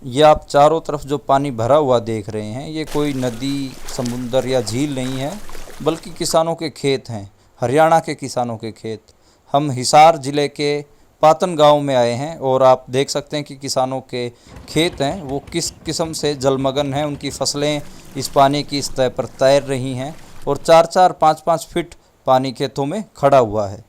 ये आप चारों तरफ जो पानी भरा हुआ देख रहे हैं, ये कोई नदी, समुंदर या झील नहीं है, बल्कि किसानों के खेत हैं, हरियाणा के किसानों के खेत। हम हिसार ज़िले के पातन गांव में आए हैं और आप देख सकते हैं कि किसानों के खेत हैं वो किस किस्म से जलमग्न हैं। उनकी फसलें इस पानी की सतह पर तैर रही हैं और 4-4, 5-5 फीट पानी खेतों में खड़ा हुआ है।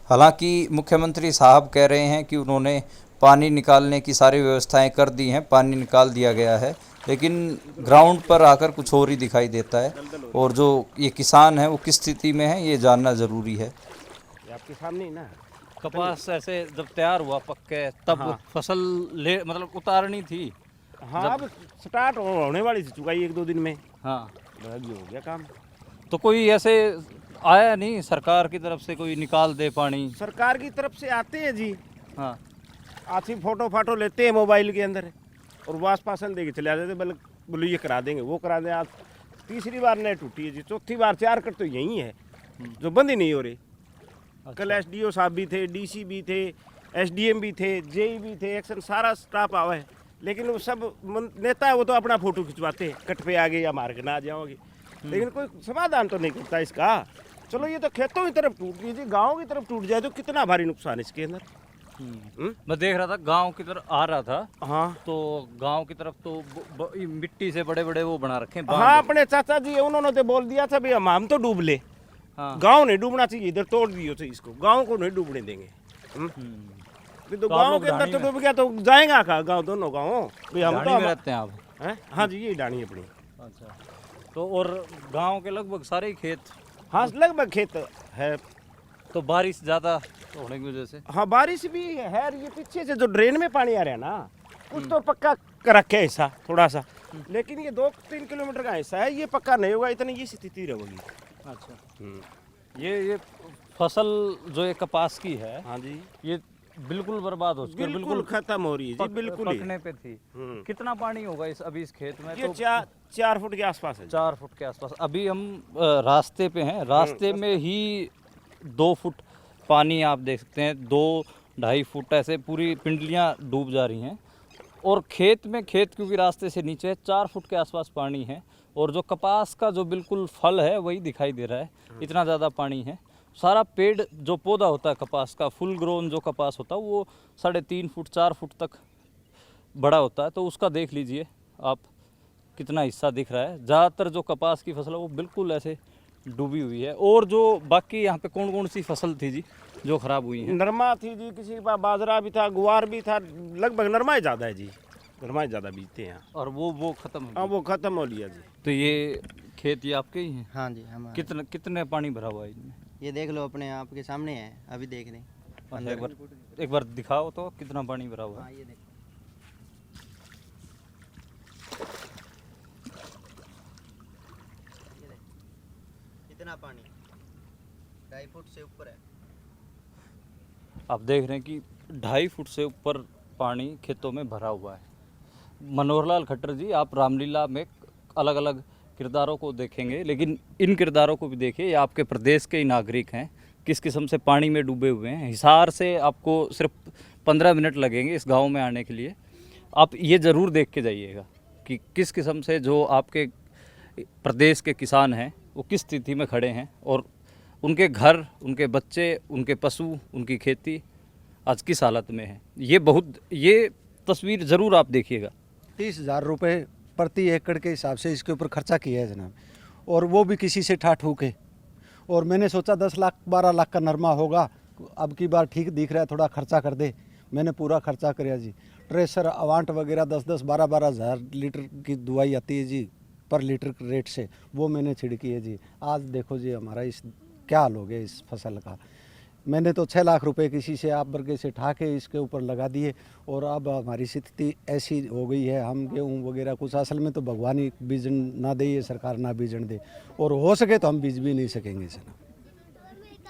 हालांकि मुख्यमंत्री साहब कह रहे हैं कि उन्होंने पानी निकालने की सारी व्यवस्थाएं कर दी हैं, पानी निकाल दिया गया है, लेकिन ग्राउंड पर आकर कुछ और ही दिखाई देता है। और जो ये किसान है वो किस स्थिति में है ये जानना ज़रूरी है। ये आपके सामने ही ना कपास ऐसे जब तैयार हुआ पक्के तब हाँ। फसल ले मतलब उतारनी थी। हाँ अब स्टार्ट होने वाली थी चुकाई 1-2 दिन में। हाँ, बस ये हो गया काम। तो कोई ऐसे आया नहीं सरकार की तरफ से कोई निकाल दे पानी? सरकार की तरफ से आते हैं जी, हाँ, आती फोटो फाटो लेते हैं मोबाइल के अंदर और वास पासन दे के चले जाते, बोलो ये करा देंगे वो करा देंगे। आज तीसरी बार नेट टूटी है जी, चौथी बार 4 कट तो यही है जो बंद ही नहीं हो रही। कल एसडीओ साहब भी थे, डीसी भी थे, एसडीएम भी थे, जेई भी थे, एक्शन सारा स्टाफ आवा है, लेकिन वो सब नेता है वो तो अपना फोटो खिंचवाते हैं, कट पे आ गए या मार के ना जाओगे, लेकिन कोई समाधान तो नहीं करता इसका। चलो ये तो खेतों की तरफ टूट गई जी, गाँव की तरफ टूट जाए तो कितना भारी नुकसान है इसके अंदर। मैं देख रहा था गांव की तरफ आ रहा था, हाँ तो गांव की तरफ तो मिट्टी से बड़े बड़े वो बना रखे हैं हाँ, बांध। अपने चाचा जी उन्होंने तो बोल दिया था भाई हम तो डूब ले, हाँ, गांव नहीं डूबना चाहिए, इधर तोड़ दियो तो इसको, गांव को नहीं डूबने देंगे। तो तो आप गांव लोग के अंदर तो ढाणी डूब गया तो जाएगा कहाँ गांव, दोनों गाँव भाई हम ढाणी तो में रहते हैं आप? हैं? हाँ जी यही डाणी अपनी। अच्छा, तो और गांव के लगभग सारे ही खेत? हाँ लगभग खेत है। तो बारिश ज़्यादा होने की वजह से? हाँ बारिश भी है, ये पीछे से जो ड्रेन में पानी आ रहा है ना, कुछ तो पक्का कर रखे हिस्सा थोड़ा सा, लेकिन ये 2-3 किलोमीटर का हिस्सा है, ये पक्का नहीं होगा, इतनी ये स्थिति रहेगी। अच्छा, ये फसल जो ये कपास की है, हाँ जी ये बिल्कुल बर्बाद हो चुकी है, बिल्कुल खत्म हो रही है जी, बिल्कुल ही। पकने पे थी। कितना पानी होगा इस खेत में? ये तो 4 फुट के आसपास है। 4 फुट के आसपास। अभी हम रास्ते पे हैं, रास्ते में ही 2 फुट पानी आप देख सकते हैं, 2-2.5 फुट ऐसे पूरी पिंडलियां डूब जा रही हैं। और खेत क्योंकि रास्ते से नीचे है, 4 फुट के आसपास पानी है। और जो कपास का जो बिल्कुल फल है वही दिखाई दे रहा है, इतना ज़्यादा पानी है। सारा पेड़ जो पौधा होता है कपास का, फुल ग्रोन जो कपास होता है वो 3.5 फुट 4 फुट तक बड़ा होता है। तो उसका देख लीजिए आप कितना हिस्सा दिख रहा है। ज़्यादातर जो कपास की फसल है वो बिल्कुल ऐसे डूबी हुई है। और जो बाकी यहाँ पे कौन कौन सी फसल थी जी जो खराब हुई है? नरमा थी जी, किसी के पास बाजरा भी था, गुआर भी था, लगभग नरमा ही ज़्यादा है जी, नरमा ही ज़्यादा बीजते हैं यहाँ। और वो खत्म हो हाँ गई। वो खत्म हो लिया जी। तो ये खेत ये आपके ही हैं? हाँ जी हमारे। कितने पानी भरा हुआ है इनमें? ये देख लो अपने आप के सामने है, अभी देख रहे हैं। अच्छा, एक बार दिखाओ तो कितना पानी भरा हुआ है। हाँ ये देखो, ये देखो इतना पानी 2.5 फुट से ऊपर है। आप देख रहे हैं कि 2.5 फुट से ऊपर पानी खेतों में भरा हुआ है। मनोहर लाल खट्टर जी, आप रामलीला में अलग अलग किरदारों को देखेंगे, लेकिन इन किरदारों को भी देखिए, ये आपके प्रदेश के ही नागरिक हैं, किस किस्म से पानी में डूबे हुए हैं। हिसार से आपको सिर्फ 15 मिनट लगेंगे इस गांव में आने के लिए। आप ये ज़रूर देख के जाइएगा कि किस किस्म से जो आपके प्रदेश के किसान हैं वो किस स्थिति में खड़े हैं, और उनके घर, उनके बच्चे, उनके पशु, उनकी खेती आज किस हालत में है। ये तस्वीर ज़रूर आप देखिएगा। 30,000 रुपये प्रति एकड़ के हिसाब से इसके ऊपर खर्चा किया है जनाब, और वो भी किसी से ठाठ होके। और मैंने सोचा 10 लाख 12 लाख का नरमा होगा, अब की बार ठीक दिख रहा है, थोड़ा खर्चा कर दे। मैंने पूरा खर्चा कराया जी, ट्रेसर अवांट वगैरह 10-10 12-12 हज़ार लीटर की दवाई आती है जी पर लीटर रेट से, वो मैंने छिड़की है जी। आज देखो जी हमारा इस क्या हाल हो गया इस फसल का। मैंने तो 6 लाख रुपए किसी से आप वर्गे से ठा के इसके ऊपर लगा दिए, और अब हमारी स्थिति ऐसी हो गई है, हम गेहूँ वगैरह कुछ असल में तो भगवान ही बीजन ना दे, ये सरकार ना बीजन दे, और हो सके तो हम बीज भी नहीं सकेंगे सर।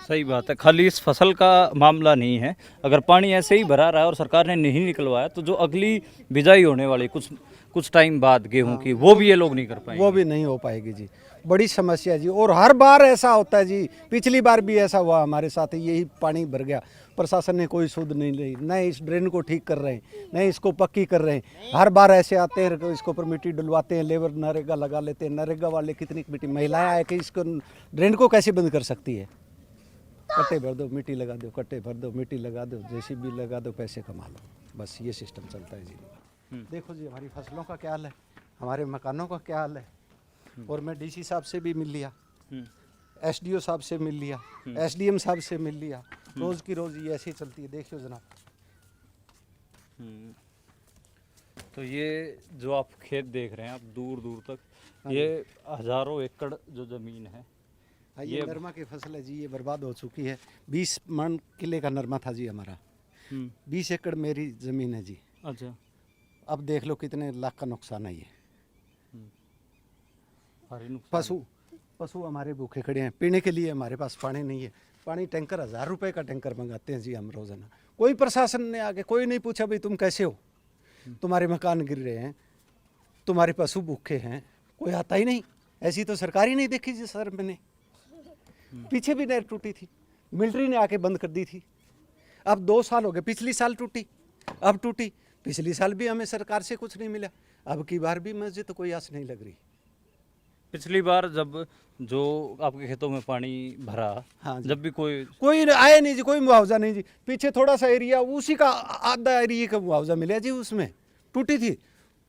सही बात है, खाली इस फसल का मामला नहीं है। अगर पानी ऐसे ही भरा रहा है और सरकार ने नहीं निकलवाया तो जो अगली बिजाई होने वाली कुछ टाइम बाद गेहूं की, वो भी ये लोग नहीं कर पाएंगे। वो भी नहीं हो पाएगी जी, बड़ी समस्या जी। और हर बार ऐसा होता है जी, पिछली बार भी ऐसा हुआ हमारे साथ, यही पानी भर गया। प्रशासन ने कोई सुध नहीं ली, न इस ड्रेन को ठीक कर रहे हैं, न इसको पक्की कर रहे हैं। हर बार ऐसे आते हैं, इसके ऊपर मिट्टी डलवाते हैं, लेबर नरेगा लगा लेते हैं। नरेगा वाले कितनी मिट्टी, महिलाएं आए कि इसको ड्रेन को कैसे बंद कर सकती है? कट्टे भर दो, मिट्टी लगा दो, कट्टे भर दो, मिट्टी लगा दो, जेसीबी लगा दो, पैसे कमा लो, बस ये सिस्टम चलता है जी। देखो जी हमारी फसलों का क्या हाल है, हमारे मकानों का क्या हाल है। और मैं डीसी साहब से भी मिल लिया, एसडीओ साहब से मिल लिया, एसडीएम साहब से मिल लिया, रोज की रोज ये ऐसे ही चलती है। देखियो जनाब, तो ये जो आप खेत देख रहे हैं, आप दूर दूर तक, ये हजारों एकड़ जो जमीन है, ये नरमा की फसल है जी, ये बर्बाद हो चुकी है। 20 मन किले का नरमा था जी हमारा, 20 एकड़ मेरी ज़मीन है जी। अच्छा, अब देख लो कितने लाख का नुकसान है ये। भारी नुकसान। पशु हमारे भूखे खड़े हैं, पीने के लिए हमारे पास पानी नहीं है। पानी टैंकर 1000 रुपए का टैंकर मंगाते हैं जी हम रोजाना। कोई प्रशासन ने आके कोई नहीं पूछा भाई तुम कैसे हो, तुम्हारे मकान गिर रहे हैं, तुम्हारे पशु भूखे हैं, कोई आता ही नहीं। ऐसी तो सरकार ही नहीं देखी जी सर मैंने। पीछे भी नहर टूटी थी, मिलिट्री ने आके बंद कर दी थी। अब 2 साल हो गए, पिछली साल टूटी, अब टूटी, पिछली साल भी हमें सरकार से कुछ नहीं मिला। अब की बार भी मुझे तो कोई आस नहीं लग रही। पिछली बार जब जो आपके खेतों में पानी भरा, हाँ जी। जब भी कोई आया नहीं जी, कोई मुआवजा नहीं जी। पीछे थोड़ा सा एरिया, उसी का आधा एरिया का मुआवजा मिला जी, उसमें टूटी थी।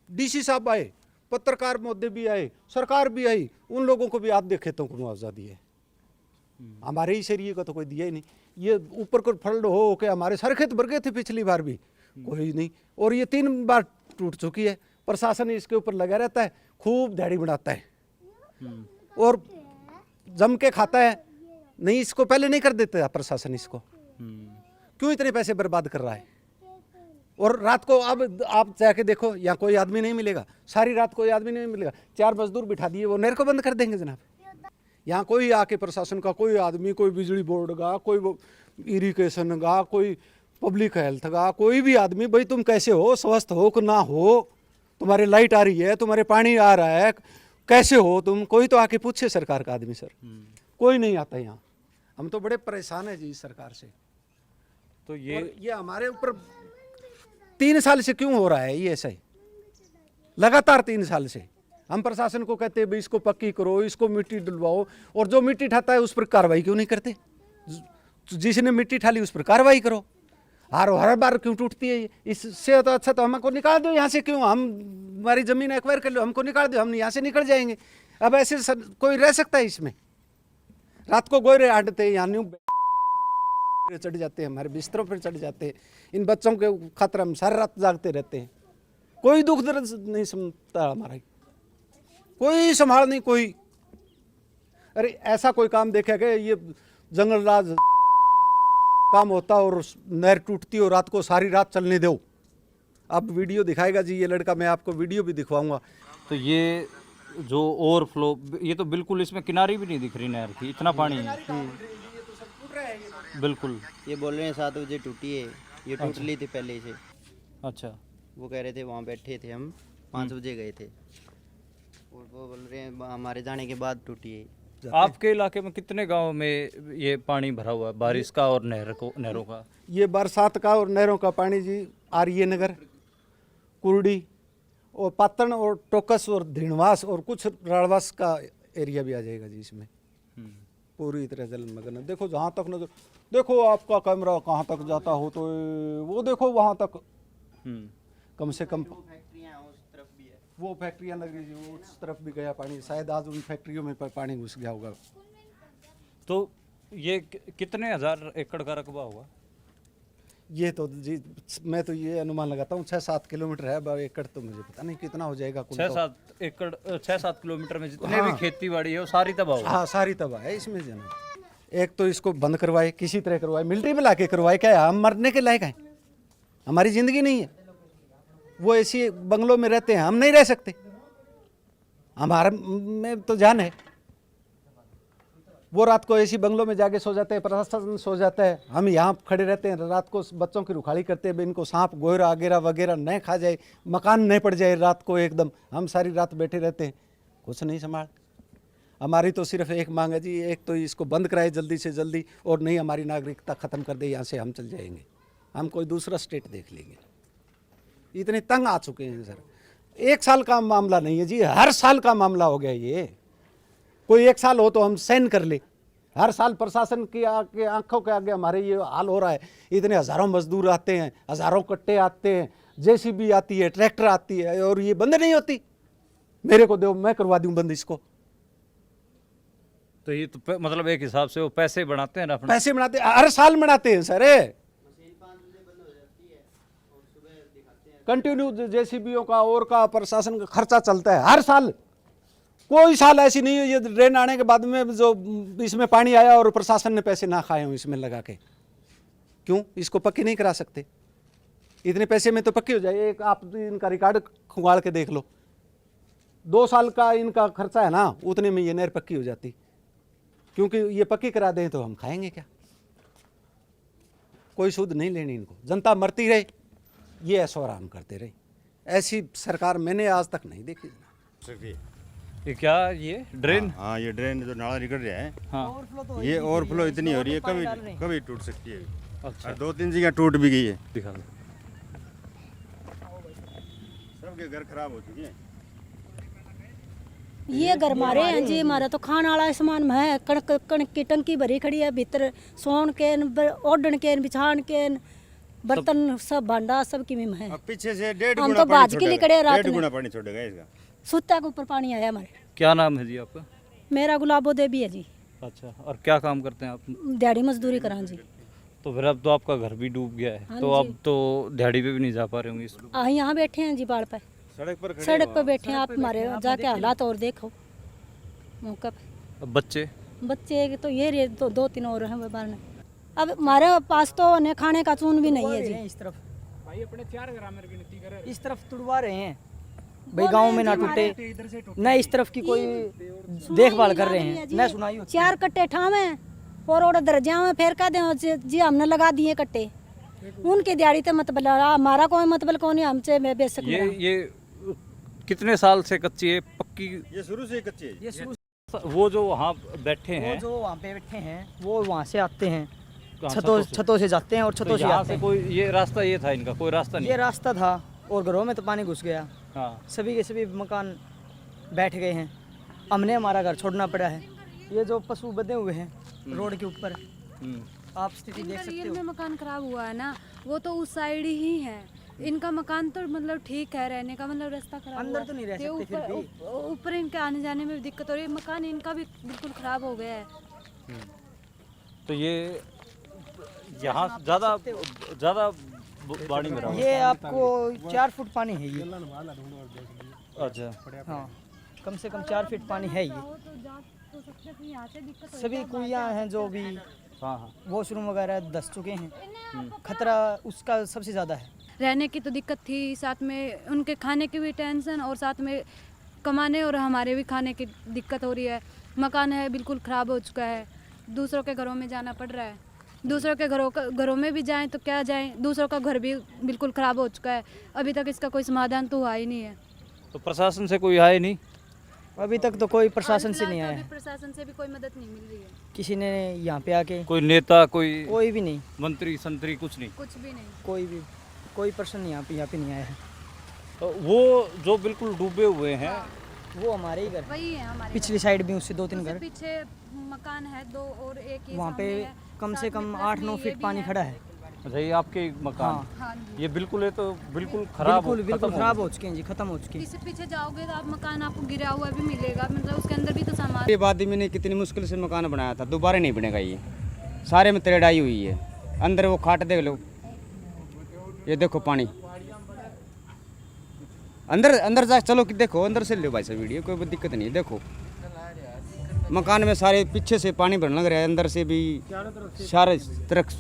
डीसी साहब आए, पत्रकार महोदय भी आए, सरकार भी आई, उन लोगों को भी आधे खेतों को मुआवजा दिए। हमारे इस एरिया का तो कोई दिया ही नहीं। ये ऊपर को फल्ड हो के हमारे सारे खेत भर गए थे पिछली बार भी, कोई नहीं। और ये 3 बार टूट चुकी है। प्रशासन इसके ऊपर लगा रहता है, खूब दाढ़ी बढ़ाता है और जम के खाता है। नहीं, इसको पहले नहीं कर देते प्रशासन, इसको क्यों इतने पैसे बर्बाद कर रहा है? और रात को अब आप जाके देखो, यहाँ कोई आदमी नहीं मिलेगा, सारी रात कोई आदमी नहीं मिलेगा। 4 मजदूर बिठा दिए, वो नहर को बंद कर देंगे जनाब। यहाँ कोई आके प्रशासन का कोई आदमी, कोई बिजली बोर्ड का, कोई इरिगेशन का, कोई पब्लिक हेल्थ का, कोई भी आदमी, भाई तुम कैसे हो, स्वस्थ हो कि ना हो, तुम्हारी लाइट आ रही है, तुम्हारे पानी आ रहा है, कैसे हो तुम, कोई तो आके पूछे सरकार का आदमी। सर कोई नहीं आता यहाँ। हम तो बड़े परेशान है जी इस सरकार से। तो ये हमारे ऊपर 3 साल से क्यों हो रहा है ये ऐसा ही, लगातार 3 साल से। हम प्रशासन को कहते हैं भाई इसको पक्की करो, इसको मिट्टी डलवाओ, और जो मिट्टी ठाता है उस पर कार्रवाई क्यों नहीं करते? जिसने मिट्टी ठाली उस पर कार्रवाई करो। हर बार क्यों टूटती है? इससे तो अच्छा तो हमको निकाल दो यहाँ से। क्यों हम हमारी ज़मीन एक्वायर कर लो, हमको निकाल दो, हम यहाँ से निकल जाएंगे। अब ऐसे कोई रह सकता है इसमें? रात को गोरे आड़ते यहाँ न्यू चढ़ जाते हैं, हमारे बिस्तरों पर चढ़ जाते हैं। इन बच्चों के खातिर हम सारी रात जागते रहते हैं। कोई दुख दर्द नहीं समझता हमारा, कोई संभाल नहीं कोई। अरे ऐसा कोई काम देखा गया, ये जंगल राज काम होता और नहर टूटती और रात को सारी रात चलने दो। अब वीडियो दिखाएगा जी ये लड़का, मैं आपको वीडियो भी दिखवाऊंगा। तो ये जो ओवरफ्लो, ये तो बिल्कुल इसमें किनारी भी नहीं दिख रही नहर की, इतना पानी है। बिल्कुल। ये बोल रहे हैं 7 बजे टूटी है, ये टूट ली थी पहले से। अच्छा, वो कह रहे थे, वहाँ बैठे थे हम, 5 बजे गए थे, और वो बोल रहे हैं हमारे जाने के बाद टूटी है। आपके इलाके में कितने गांव में ये पानी भरा हुआ है, बारिश का और नहरों का? ये बरसात का और नहरों का पानी जी, आर्य नगर, कुर्डी और पातन और टोकस और धीणवास और कुछ राड़वास का एरिया भी आ जाएगा जी इसमें। पूरी तरह जलमग्न। देखो जहाँ तक नजर, देखो आपका कैमरा कहाँ तक जाता हो तो वो देखो वहाँ तक कम से कम फैक्ट्रियाँ उस तरफ भी है, वो फैक्ट्रियाँ लग रही जी, उस तरफ भी गया पानी। शायद आज उन फैक्ट्रियों में पानी घुस गया होगा। तो ये कितने हजार एकड़ का रकबा होगा? ये तो जी मैं तो ये अनुमान लगाता हूँ 6-7 किलोमीटर है। अब एकड़ तो मुझे पता नहीं कितना हो जाएगा। 6-7 एकड़, 6-7 किलोमीटर में जितने भी खेती बाड़ी है वो सारी तबाह हो। हाँ सारी तबाह है इसमें जना। एक तो इसको बंद करवाए, किसी तरह करवाए, मिलिट्री में लाके करवाए। क्या है, हम मरने के लायक हैं? हमारी जिंदगी नहीं है। वो ऐसी बंगलों में रहते हैं, हम नहीं रह सकते। हमारा में तो जान है। वो रात को ऐसी बंगलों में जाके सो जाते हैं, प्रशासन सो जाता है, हम यहाँ खड़े रहते हैं। रात को बच्चों की रुखाड़ी करते हैं, इनको सांप गोयरा वगैरह वगैरह न खा जाए, मकान नहीं पड़ जाए रात को एकदम। हम सारी रात बैठे रहते हैं, कुछ नहीं संभाल। हमारी तो सिर्फ एक मांग है जी, एक तो इसको बंद कराए जल्दी से जल्दी, और नहीं हमारी नागरिकता ख़त्म कर दे, यहाँ से हम चल जाएंगे, हम कोई दूसरा स्टेट देख लेंगे। इतने तंग आ चुके हैं सर। 1 साल का मामला नहीं है जी, हर साल का मामला हो गया ये। कोई 1 साल हो तो हम सहन कर ले, हर साल प्रशासन की आंखों के आगे हमारे ये हाल हो रहा है। इतने हज़ारों मजदूर आते हैं, हज़ारों कट्टे आते हैं, जेसीबी आती है, ट्रैक्टर आती है, और ये बंद नहीं होती। मेरे को दो, मैं करवा दूं बंद इसको। तो ये तो मतलब एक हिसाब से वो पैसे बनाते हैं ना अपने। पैसे बनाते, हर साल बनाते हैं सर। कंटिन्यू जेसीबीओं का और का प्रशासन का खर्चा चलता है हर साल। कोई साल ऐसी नहीं है ये ड्रेन आने के बाद में जो इसमें पानी आया और प्रशासन ने पैसे ना खाए हों इसमें लगा के। क्यों इसको पक्की नहीं करा सकते? इतने पैसे में तो पक्की हो जाए। एक आप इनका रिकॉर्ड खुगाड़ के देख लो, 2 साल का इनका खर्चा है ना, उतने में ये नहर पक्की हो जाती। क्योंकि ये पक्की करा दें तो हम खाएंगे क्या? कोई सूद नहीं लेनी इनको, जनता मरती रहे, ये ऐशो आराम करते रहे। ऐसी सरकार मैंने आज तक नहीं देखी। ये क्या, ये ड्रेन? हाँ, ये ड्रेन जो नाला निकल रहा है, हाँ, ये ओवरफ्लो इतनी हो रही है, कभी कभी टूट सकती है। अच्छा, और 2-3 जगह टूट भी गई है, दिखा दो। सबके घर खराब हो चुके हैं। ये घर हमारे हैं जी, हमारा तो खाने वाला सामान है। कणक की टंकी भरी खड़ी है, भीतर सोन केन, ओढ़न केन, बिछान केन, बर्तन सब भांडा सब की में है। अब पीछे से 1.5 हम गुना तो पानी बाज के लिए खड़े रात 1.5 में। गुना पानी छोड़ेगा इसका। सुत्ता के ऊपर पानी आया हमारे। क्या नाम है जी आपका? मेरा गुलाबो देवी है जी। अच्छा, और क्या काम करते हैं आप? दिहाड़ी मजदूरी करा जी। तो फिर अब तो आपका घर भी डूब गया है, हाँ तो जी। अब तो दिहाड़ी पे भी नहीं जा पा रहे होंगे इसमें। यहाँ बैठे हैं जी बाढ़ पे, सड़क पर खड़े सड़क पर बैठे हैं। आप हमारे जाके हालात और देखो मौका पे। अब बच्चे बच्चे तो ये रे, तो 2-3 और हैं बाहर में। अब हमारे पास तो ने खाने का चून भी नहीं है जी। इस तरफ भाई अपने 4 ग्राम की गिनती करे, इस तरफ तुड़वा रहे हैं भाई, गांव में ना टूटे, न इस तरफ की कोई देखभाल कर रहे हैं, न सुनाई होती। 4 कट्टे ठावे और ओडे दर्जा में फेर का दे जी, हमने लगा दिए कट्टे। उनके दिहाड़ी तो मतलब हमारा कोई मतलब कौन है हमसे बेशक। ये कितने साल से कच्ची है? पक्की? ये शुरू से ही कच्ची है। ये शुरू वो जो वहाँ बैठे वो हैं, जो वहाँ पे बैठे हैं वो वहाँ से आते हैं, कहाँ? छतों से जाते हैं और छतों तो से यहाँ आते से हैं। कोई ये रास्ता ये था इनका, कोई रास्ता नहीं? ये रास्ता था और घरों में तो पानी घुस गया, हाँ, सभी के सभी मकान बैठ गए हैं। हमने हमारा घर छोड़ना पड़ा है। ये जो पशु बंधे हुए हैं रोड के ऊपर, आप स्थिति देख सकते रियल हो। में मकान खराब हुआ है ना, वो तो उस साइड ही है। इनका मकान तो मतलब ठीक है, रहने का मतलब रास्ता खराब अंदर हुआ तो नहीं रह है। सकते फिर भी। ऊपर इनके आने जाने में भी दिक्कत हो रही है। मकान इनका भी बिल्कुल खराब हो गया है। तो ये यहाँ ज़्यादा ज़्यादा बाड़ी में रहा। ये आपको 4 फुट पानी है ये। अच्छा, हाँ, कम से कम 4 फीट पानी है ये। सभी कुइयाँ हैं जो भी हाँ हाँ, वॉशरूम वगैरह धस चुके हैं। खतरा उसका सबसे ज़्यादा है। रहने की तो दिक्कत थी, साथ में उनके खाने की भी टेंशन, और साथ में कमाने और हमारे भी खाने की दिक्कत हो रही है। मकान है बिल्कुल ख़राब हो चुका है, दूसरों के घरों में जाना पड़ रहा है। दूसरों के घरों में भी जाएं तो क्या जाएं, दूसरों का घर भी बिल्कुल ख़राब हो चुका है। अभी तक इसका कोई समाधान तो हुआ ही नहीं है। तो प्रशासन से कोई आए नहीं? अभी तक तो कोई प्रशासन से नहीं तो आया अभी है। प्रशासन से भी कोई मदद नहीं मिल रही है, किसी ने यहाँ पे आके, कोई नेता, कोई कोई भी नहीं, मंत्री संतरी कुछ नहीं? कुछ भी नहीं। कोई पर्सन यहाँ पे नहीं आया है। तो वो जो बिल्कुल डूबे हुए हैं, वो हमारे ही घर, वही है हमारे पिछली साइड भी उससे 2-3 उससे घर, पीछे मकान है 2 और एक ये वहाँ पे सामने है। कम से साथ में कम प्लस 8-9 में ये फीट भी पानी है। खड़ा है। अच्छा, ये आपके मकान? हाँ जी। ये बिल्कुल है तो बिल्कुल खराब बिल्कुल खराब हो चुके हैं जी, खत्म हो चुके हैं। पीछे पीछे जाओगे तो आप मकान आपको गिरा हुआ भी मिलेगा, मतलब उसके अंदर भी तो सामान। ये बाद मैंने कितनी मुश्किल से मकान बनाया था, दोबारा नहीं बनेगा ये। सारे में तरेड़ाई हुई है। अंदर वो खाट देख लो, ये देखो पानी अंदर जा, चलो कि देखो अंदर से ले भाई साहब वीडियो, कोई दिक्कत नहीं है। देखो मकान में सारे पीछे से पानी भरने लग रहा है, अंदर से भी सारे तरफ।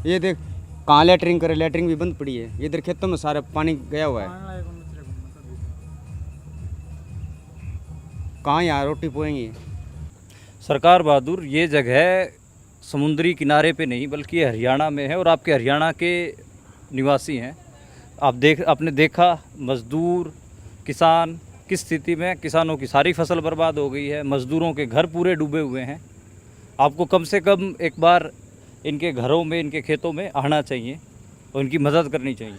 ये देख कहाँ लेटरिंग करे, लेटरिंग भी बंद पड़ी है। इधर खेतों में सारा पानी गया हुआ है। कहाँ यहाँ रोटी पोएंगे? सरकार बहादुर, ये जगह समुद्री किनारे पे नहीं बल्कि हरियाणा में है और आपके हरियाणा के निवासी हैं। आपने देखा मज़दूर किसान किस स्थिति में, किसानों की सारी फसल बर्बाद हो गई है, मज़दूरों के घर पूरे डूबे हुए हैं। आपको कम से कम एक बार इनके घरों में, इनके खेतों में आना चाहिए और इनकी मदद करनी चाहिए।